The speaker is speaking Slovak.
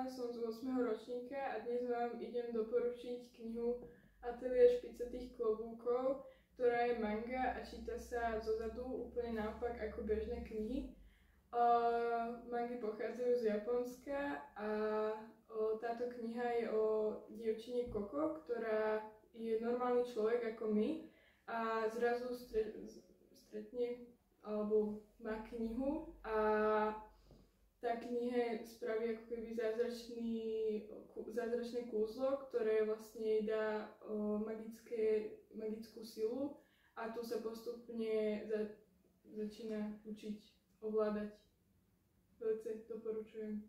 Ivana, som z 8. ročníka a dnes vám idem doporučiť knihu Ateliér špicatých klobúkov, ktorá je manga a číta sa zozadu úplne naopak ako bežné knihy. Mangy pochádzajú z Japonska a táto kniha je o dievčine Koko, ktorá je normálny človek ako my a zrazu stretne alebo má knihu a tá kniha spraví ako keby zázračné kúzlo, ktoré vlastne jej dá magickú silu a tu sa postupne začína učiť ovládať. Veľmi doporučujem.